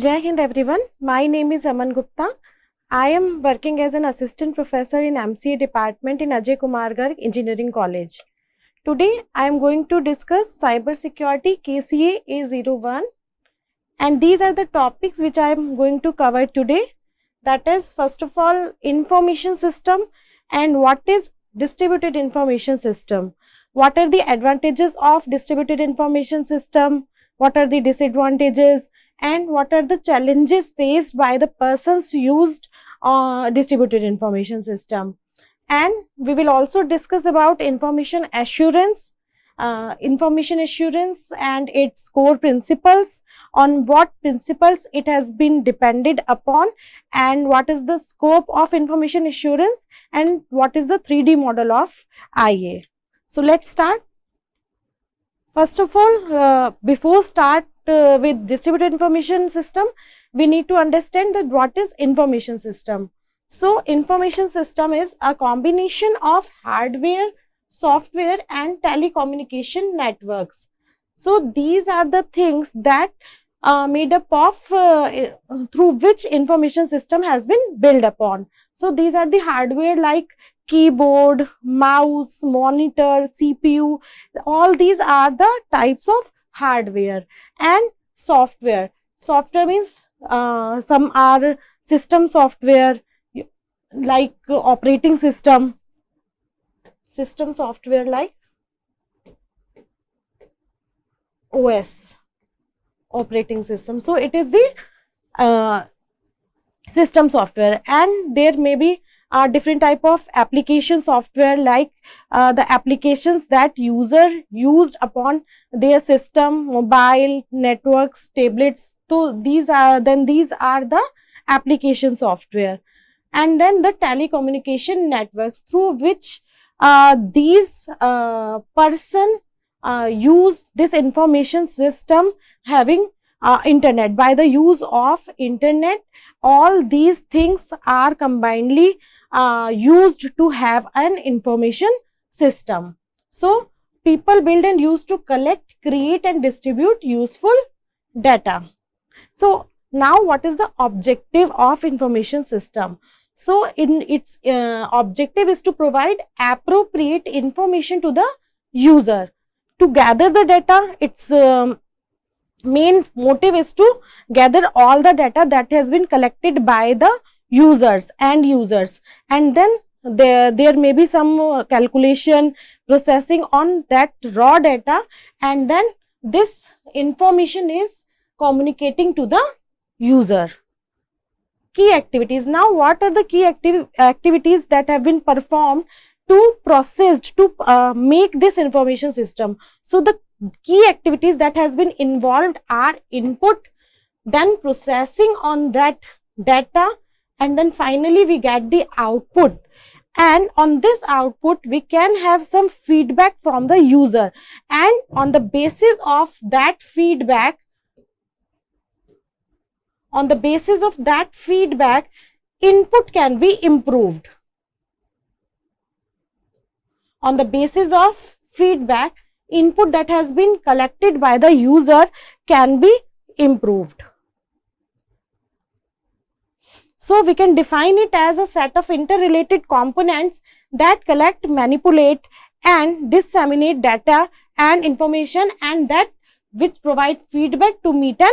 Jai Hind everyone. My name is Aman Gupta. I am working as an assistant professor in MCA department in Ajay Kumar Garg Engineering College. Today I am going to discuss cybersecurity KCA A01, and these are the topics which I am going to cover today. That is, first of all, information system and what is distributed information system. What are the advantages of distributed information system? What are the disadvantages? And what are the challenges faced by the persons used distributed information system? And we will also discuss about information assurance and its core principles, on what principles it has been depended upon, and what is the scope of information assurance, and what is the 3D model of IA. So let's start. First of all, before start with distributed information system, we need to understand that what is information system. So information system is a combination of hardware, software and telecommunication networks. So these are the things that made up of through which information system has been built upon. So these are the hardware like keyboard, mouse, monitor, CPU. All these are the types of hardware. And software. Software means some are system software like operating system software like OS, operating system. So it is the system software, and there may be different type of application software like the applications that user used upon their system, mobile, networks, tablets. So these are the application software. And then the telecommunication networks through which these person use this information system having internet. By the use of internet, all these things are combinedly used to have an information system. So people build and use to collect, create and distribute useful data. So now what is the objective of information system? So in its objective is to provide appropriate information to the user. To gather the data, its main motive is to gather all the data that has been collected by the users, and then there may be some calculation, processing on that raw data, and then this information is communicating to the user. Key activities. Now what are the key activities that have been performed to make this information system? So the key activities that has been involved are input, then processing on that data, and then finally we get the output. And on this output we can have some feedback from the user, and on the basis of that feedback, input can be improved. On the basis of feedback, input that has been collected by the user can be improved. So we can define it as a set of interrelated components that collect, manipulate and disseminate data and information, and that which provide feedback to meet an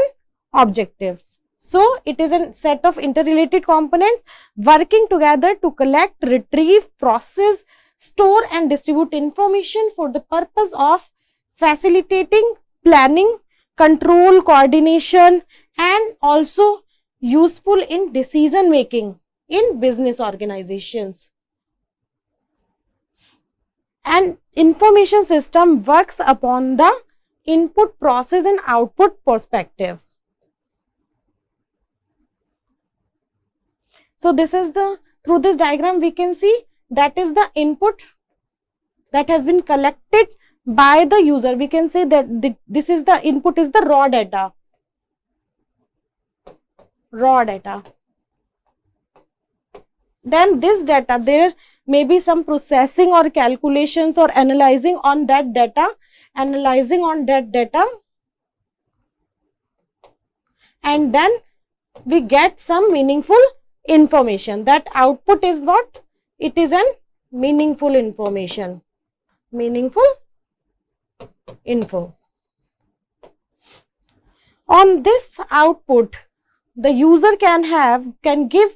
objective. So it is a set of interrelated components working together to collect, retrieve, process, store and distribute information for the purpose of facilitating planning, control, coordination, and also useful in decision making in business organizations. And information system works upon the input, process and output perspective. So this is through this diagram we can see that is the input that has been collected by the user. We can say that this is the input, is the raw data. Then this data, there may be some processing or calculations or analyzing on that data, and then we get some meaningful information. That output is what? It is an meaningful information. Meaningful info. On this output, the user can give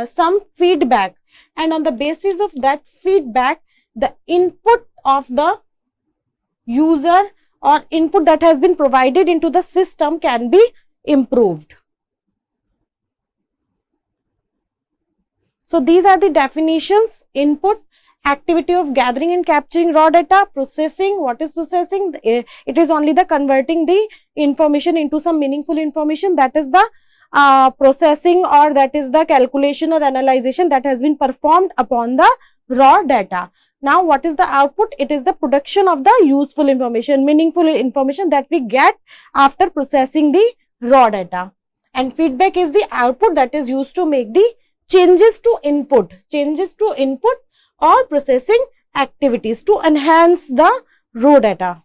some feedback, and on the basis of that feedback, the input of the user or input that has been provided into the system can be improved. So these are the definitions: input, activity of gathering and capturing raw data; processing, what is processing? It is only the converting the information into some meaningful information, that is the processing, or that is the calculation or analyzation that has been performed upon the raw data. Now what is the output? It is the production of the useful information, meaningful information that we get after processing the raw data. And feedback is the output that is used to make the changes to input or processing activities to enhance the raw data.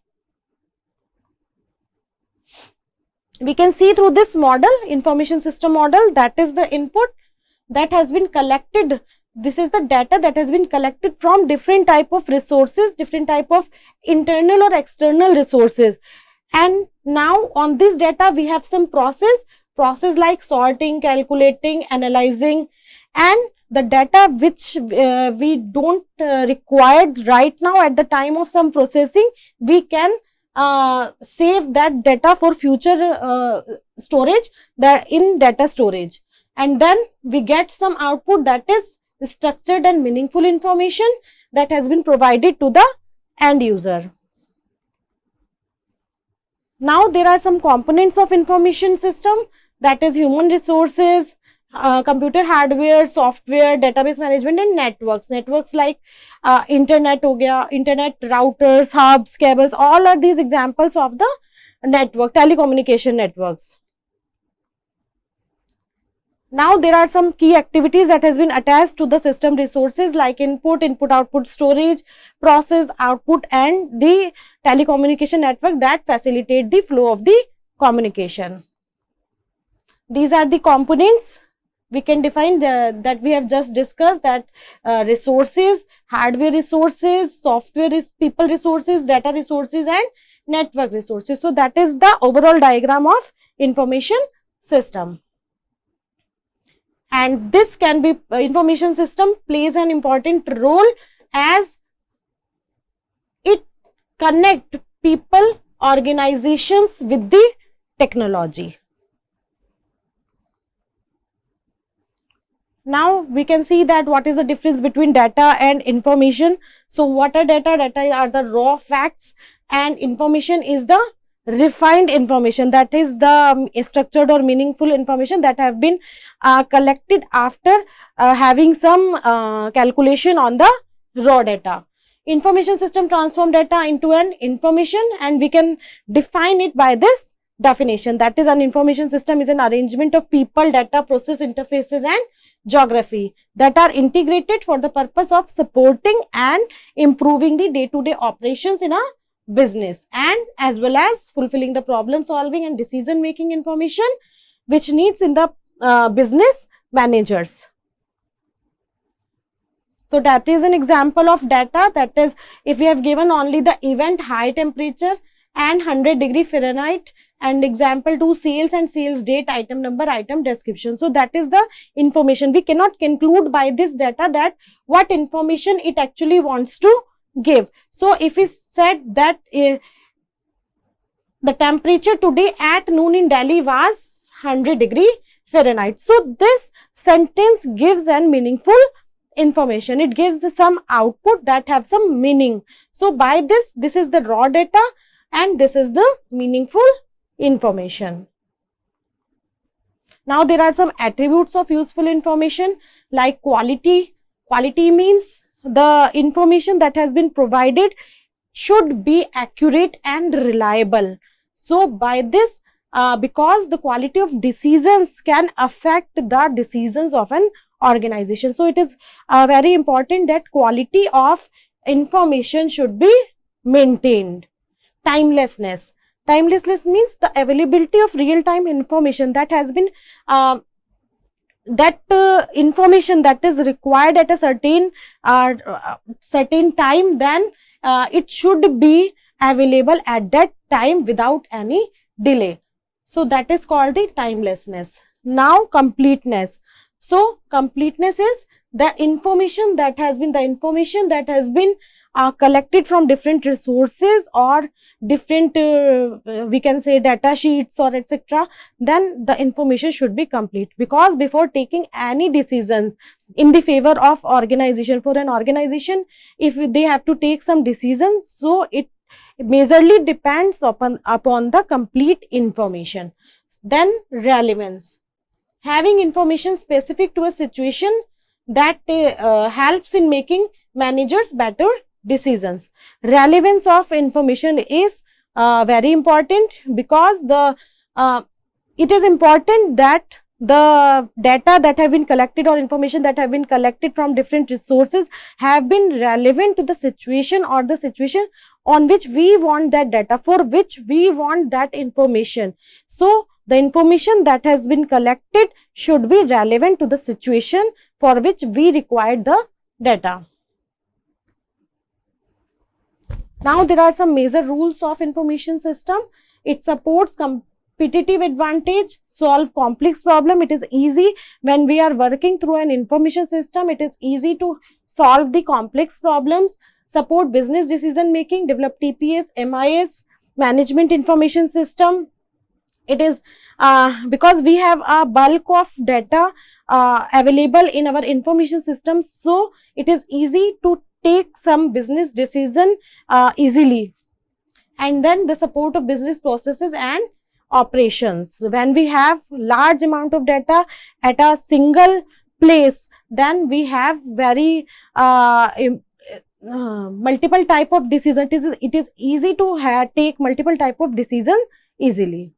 We can see through this model, information system model, that is the input that has been collected. This is the data that has been collected from different type of resources, different type of internal or external resources. And now on this data we have some process like sorting, calculating, analyzing, and the data which we don't require right now at the time of some processing, we can save that data for future storage, in data storage, and then we get some output that is structured and meaningful information that has been provided to the end user. Now there are some components of information system, that is human resources, computer hardware, software, database management, and networks. Networks like internet ho gaya, internet routers, hubs, cables, all are these examples of the network, telecommunication networks. Now there are some key activities that has been attached to the system resources like input, output, storage, process, output, and the telecommunication network that facilitate the flow of the communication. These are the components we can define that we have just discussed, that resources, hardware resources, software people resources, data resources, and network resources. So that is the overall diagram of information system. And this can be information system plays an important role as it connect people, organizations with the technology. Now we can see that what is the difference between data and information. So what are data? Data are the raw facts, and information is the refined information, that is the structured or meaningful information that have been collected after having some calculation on the raw data. Information system transform data into an information, and we can define it by this definition, that is, an information system is an arrangement of people, data, process, interfaces, and geography that are integrated for the purpose of supporting and improving the day-to-day operations in a business, and as well as fulfilling the problem solving and decision making information which needs in the business managers. So that is an example of data, that is, if we have given only the event high temperature and 100° Fahrenheit, and example 2 sales and sales date, item number, item description. So that is the information. We cannot conclude by this data that what information it actually wants to give. So if we said that the temperature today at noon in Delhi was 100° Fahrenheit. So this sentence gives an meaningful information. It gives some output that have some meaning. So by this is the raw data and this is the meaningful information. Now there are some attributes of useful information like quality. Quality means the information that has been provided should be accurate and reliable. So by this, because the quality of decisions can affect the decisions of an organization. So it is very important that quality of information should be maintained. Timelessness. Timelessness means the availability of real-time information that has been that information that is required at a certain time, then it should be available at that time without any delay. So that is called the timelessness. Now completeness. So completeness is the information that has been collected from different resources or different we can say data sheets or etc. Then the information should be complete, because before taking any decisions in the favor of organization, for an organization, if they have to take some decisions, so it majorly depends upon the complete information. Then relevance, having information specific to a situation that helps in making managers better decisions. Relevance of information is very important, because it is important that the data that have been collected or information that have been collected from different resources have been relevant to the situation or the situation on which we want that data, for which we want that information. So the information that has been collected should be relevant to the situation for which we require the data. Now there are some major rules of information system. It supports competitive advantage, solve complex problem. It is easy when we are working through an information system. It is easy to solve the complex problems, support business decision making, develop TPS, MIS, management information system. It is because we have a bulk of data available in our information system, so it is easy to take some business decision easily. And then the support of business processes and operations. When we have large amount of data at a single place, then we have very multiple type of decision. It is easy to take multiple type of decision easily.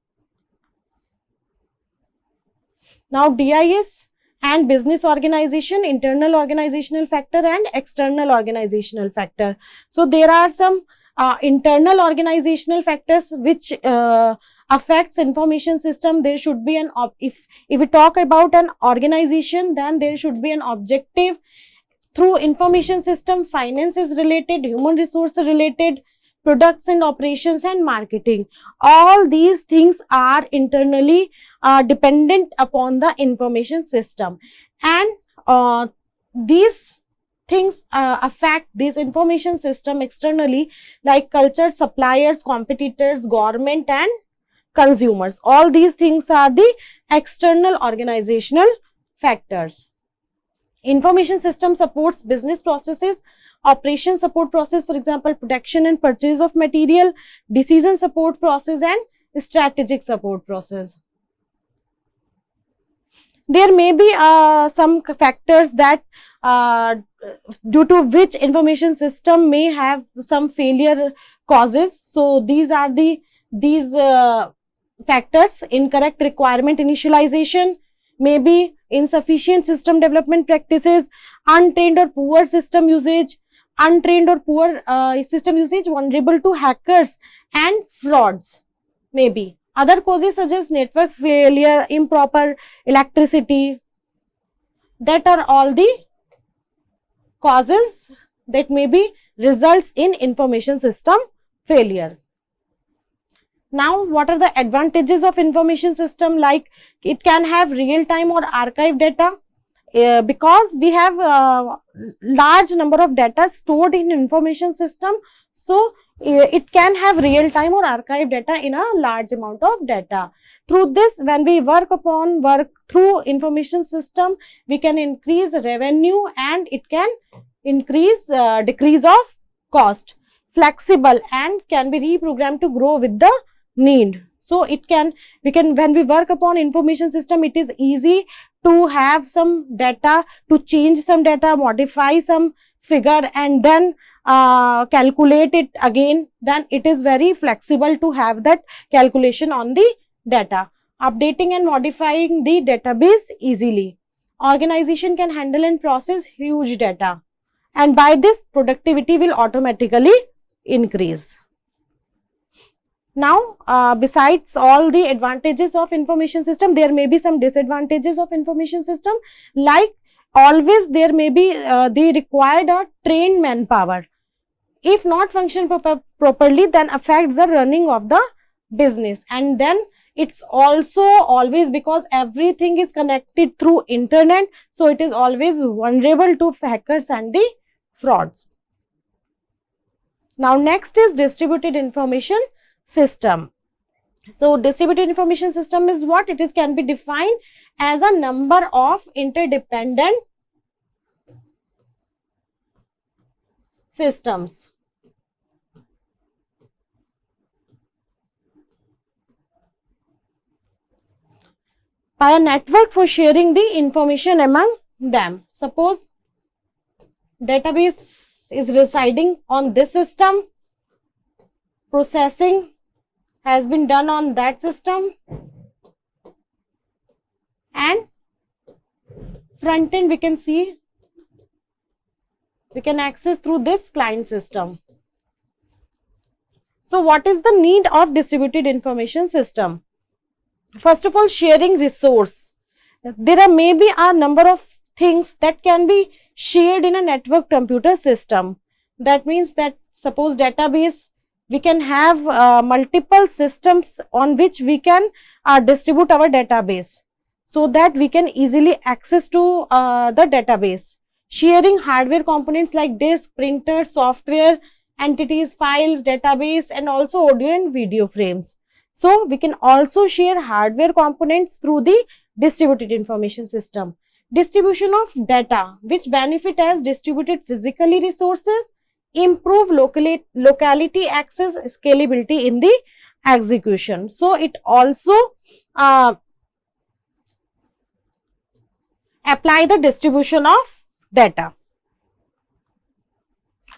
Now DIS and business organization, internal organizational factor and external organizational factor. So there are some internal organizational factors which affects information system. There should be an if we talk about an organization, then there should be an objective. Through information system, finance is related, human resource related, products and operations and marketing. All these things are internally dependent upon the information system, and these things affect this information system externally, like culture, suppliers, competitors, government and consumers. All these things are the external organizational factors. Information system supports business processes, operation support process, for example, production and purchase of material, decision support process and strategic support process. There may be some factors that due to which information system may have some failure causes. So these are these factors: incorrect requirement initialization, maybe insufficient system development practices, untrained or poor system usage, system usage vulnerable to hackers and frauds. Maybe other causes such as network failure, improper electricity. That are all the causes that may be results in information system failure. Now, what are the advantages of information system? Like, it can have real time or archive data, because we have large number of data stored in information system. So it can have real time or archive data in a large amount of data. Through this, when we work through information system, we can increase revenue and it can increase decrease of cost, flexible and can be reprogrammed to grow with the need. So when we work upon information system, it is easy to have some data, to change some data, modify some figure and then calculate it again. Then it is very flexible to have that calculation on the data. Updating and modifying the database easily. Organization can handle and process huge data, and by this productivity will automatically increase. Now, besides all the advantages of information system, there may be some disadvantages of information system, like always there may be they required a trained manpower. If not function properly, then affects the running of the business. And then it's also always, because everything is connected through internet, so it is always vulnerable to hackers and the frauds. Now, next is distributed information system. So, distributed information system is what? It is can be defined as a number of interdependent systems by a network for sharing the information among them. Suppose database is residing on this system, processing has been done on that system, and front end we can see, we can access through this client system. So, what is the need of distributed information system? First of all, sharing resource. There are maybe a number of things that can be shared in a network computer system. That means that suppose database, we can have multiple systems on which we can distribute our database, so that we can easily access to the database. Sharing hardware components like disk, printer, software, entities, files, database, and also audio and video frames. So, we can also share hardware components through the distributed information system. Distribution of data, which benefit as distributed physically resources, improve locality access, scalability in the execution. So, it also apply the distribution of data.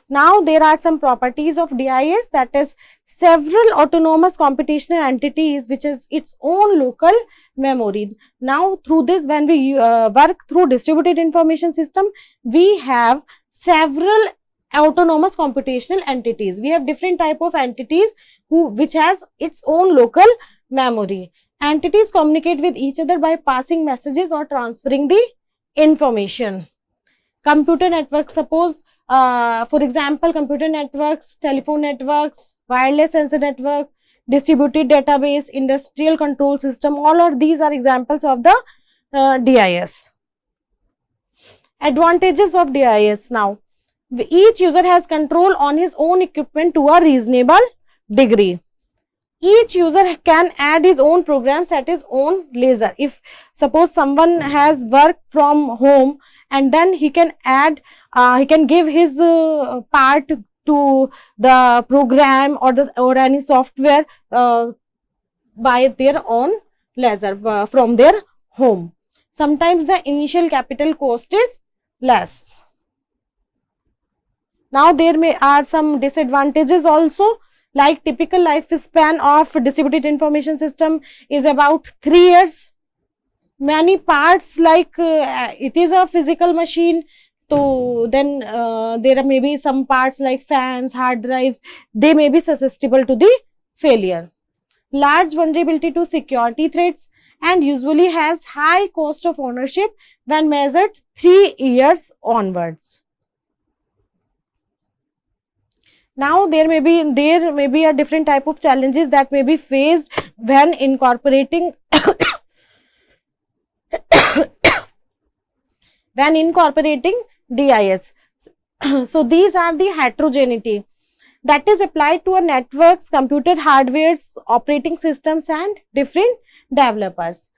Now, there are some properties of DIS, that is several autonomous computational entities which is its own local memory. Now, through this, when we work through distributed information system, we have several autonomous computational entities. We have different type of entities which has its own local memory. Entities communicate with each other by passing messages or transferring the information. Computer networks, suppose for example, computer networks, telephone networks, wireless sensor network, distributed database, industrial control system, all of these are examples of the DIS. Advantages of DIS. Now, each user has control on his own equipment to a reasonable degree. Each user can add his own programs at his own leisure. If suppose someone has work from home, and then he can add, he can give his part to the program or any software by their own leisure from their home. Sometimes the initial capital cost is less. Now, there are some disadvantages also, like typical lifespan of distributed information system is about 3 years. Many parts, like it is a physical machine, so then there may be some parts like fans, hard drives, they may be susceptible to the failure. Large vulnerability to security threats, and usually has high cost of ownership when measured 3 years onwards. Now, there may be a different type of challenges that may be faced when incorporating DIS. So, these are the heterogeneity that is applied to a networks, computer hardwares, operating systems, and different developers.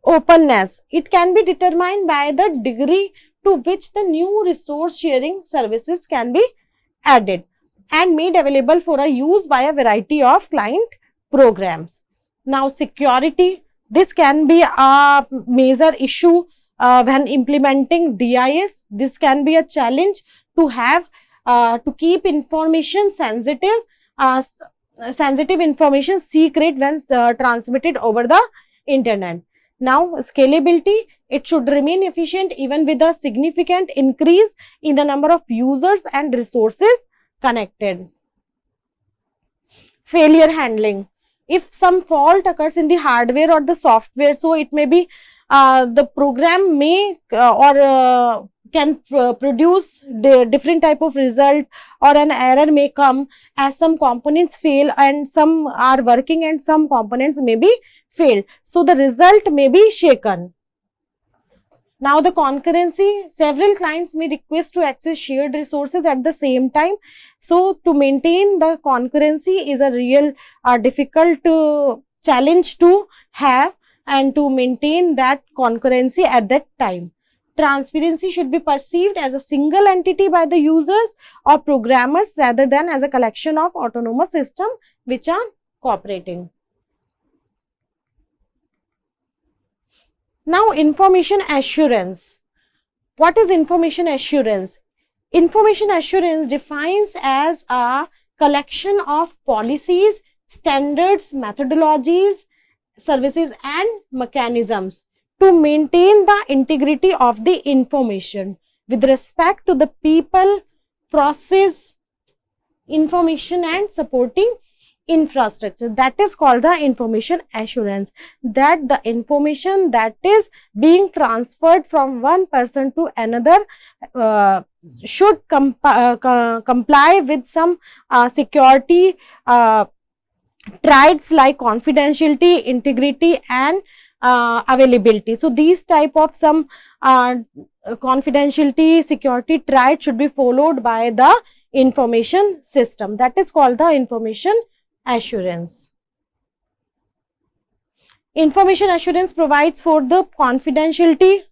Openness, it can be determined by the degree to which the new resource sharing services can be added and made available for a use by a variety of client programs. Now, security, this can be a major issue when implementing DIS. This can be a challenge to have to keep information sensitive, sensitive information secret when transmitted over the internet. Now, scalability, it should remain efficient even with a significant increase in the number of users and resources connected. Failure handling, if some fault occurs in the hardware or the software, so it may be the program may can produce the different type of result, or an error may come as some components fail and some are working and some components may be failed. So the result may be shaken. Now the concurrency, several clients may request to access shared resources at the same time. So to maintain the concurrency is a real difficult challenge to have, and to maintain that concurrency at that time. Transparency should be perceived as a single entity by the users or programmers rather than as a collection of autonomous systems which are cooperating. Now, information assurance. What is information assurance? Information assurance defines as a collection of policies, standards, methodologies, services and mechanisms to maintain the integrity of the information with respect to the people, process, information and supporting infrastructure. That is called the information assurance, that the information that is being transferred from one person to another should comply with some security traits like confidentiality, integrity and availability. So these type of some confidentiality, security traits should be followed by the information system. That is called the information assurance. Information assurance provides for the confidentiality,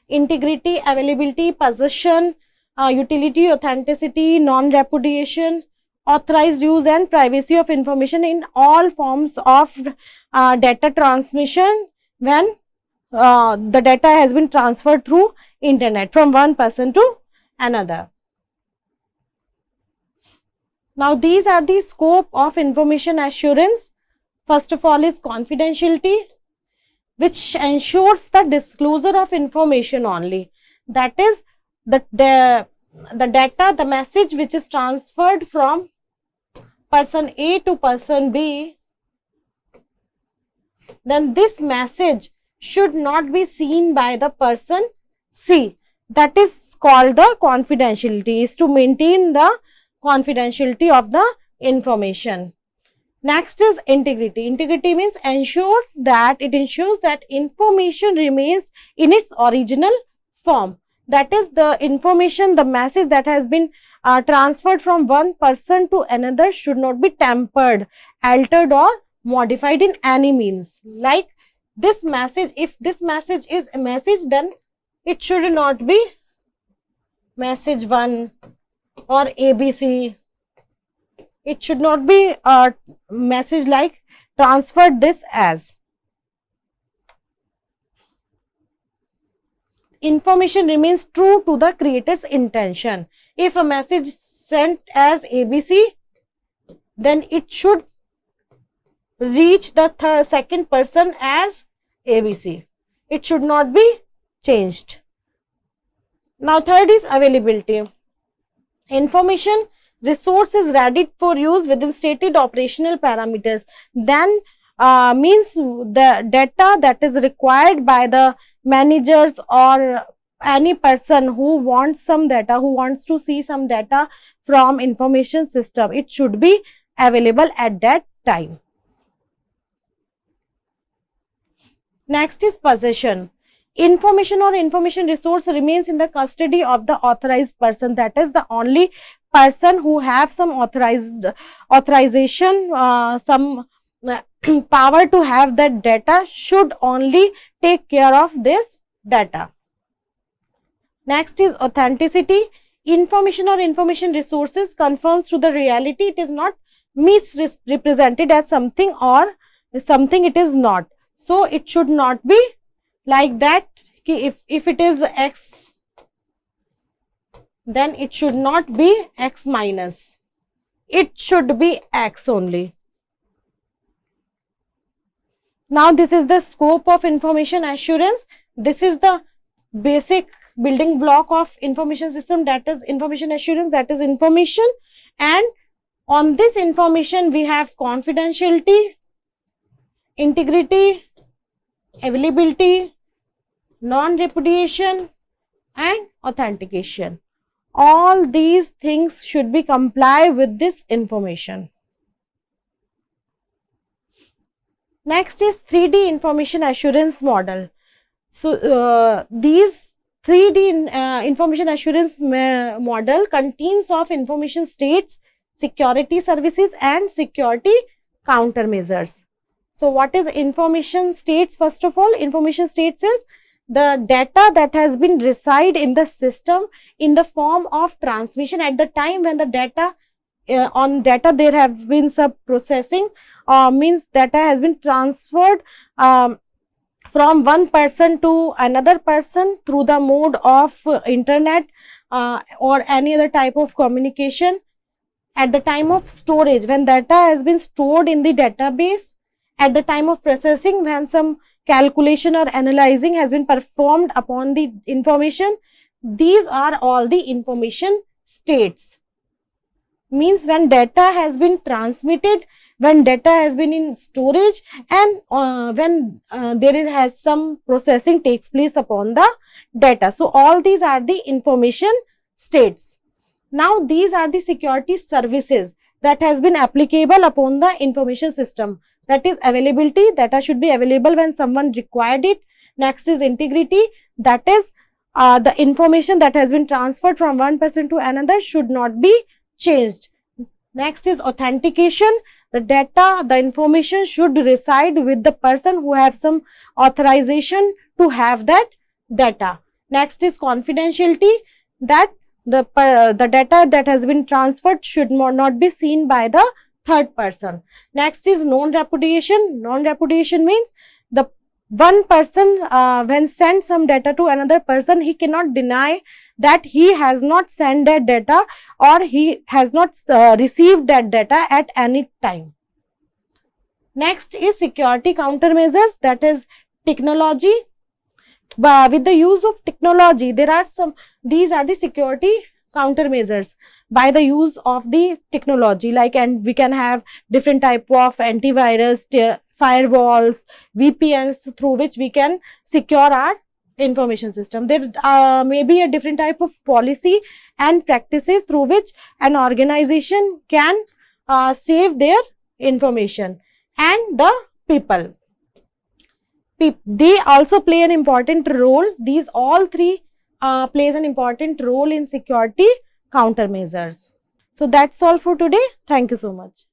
integrity, availability, possession, utility, authenticity, non-repudiation, authorized use and privacy of information in all forms of data transmission when the data has been transferred through internet from one person to another. Now, these are the scope of information assurance. First of all is confidentiality, which ensures the disclosure of information only. That is the data, the message which is transferred from person A to person B, then this message should not be seen by the person C. That is called the confidentiality, is to maintain the confidentiality of the information. Next is integrity. Integrity means ensures that information remains in its original form. That is the information, the message that has been transferred from one person to another should not be tampered, altered or modified in any means. Like this message, if this message is a message, then it should not be message 1 or ABC. It should not be a message like transferred this as. Information remains true to the creator's intention. If a message sent as ABC, then it should reach the second person as ABC. It should not be changed. Now, third is availability. Information resource is ready for use within stated operational parameters. Then means the data that is required by the managers or any person who wants some data, who wants to see some data from information system, it should be available at that time. Next is possession. Information or information resource remains in the custody of the authorized person. That is the only person who have some authorization, some power to have that data should only take care of this data. Next is authenticity. Information or information resources confirms to the reality. It is not misrepresented as something or something it is not. So it should not be like that. If it is X, then it should not be X minus. It should be X only. Now, this is the scope of information assurance. This is the basic building block of information system, that is information assurance, that is information, and on this information we have confidentiality, integrity, availability, non-repudiation, and authentication. All these things should be comply with this information. Next is 3D information assurance model. So these 3D information assurance model contains of information states, security services, and security countermeasures. So what is information states? First of all, information states is the data that has been reside in the system in the form of transmission at the time when the data on data there have been sub processing, means data has been transferred from one person to another person through the mode of internet or any other type of communication. At the time of storage, when data has been stored in the database, at the time of processing, when some calculation or analyzing has been performed upon the information, these are all the information states. Means when data has been transmitted, when data has been in storage, and when has some processing takes place upon the data. So all these are the information states. Now these are the security services that has been applicable upon the information system. That is availability, data should be available when someone required it. Next is integrity, that is the information that has been transferred from one person to another should not be changed. Next is authentication, the data, the information should reside with the person who have some authorization to have that data. Next is confidentiality, that the data that has been transferred should not be seen by the third person. Next is non-repudiation. Non-repudiation means the one person when send some data to another person, he cannot deny that he has not sent that data or he has not received that data at any time. Next is security countermeasures, that is technology. With the use of technology, there are some, these are the security countermeasures by the use of the technology, like, and we can have different type of antivirus, firewalls, VPNs through which we can secure our information system. There may be a different type of policy and practices through which an organization can save their information, and the people. They also play an important role. These all three plays an important role in security countermeasures. So that's all for today. Thank you so much.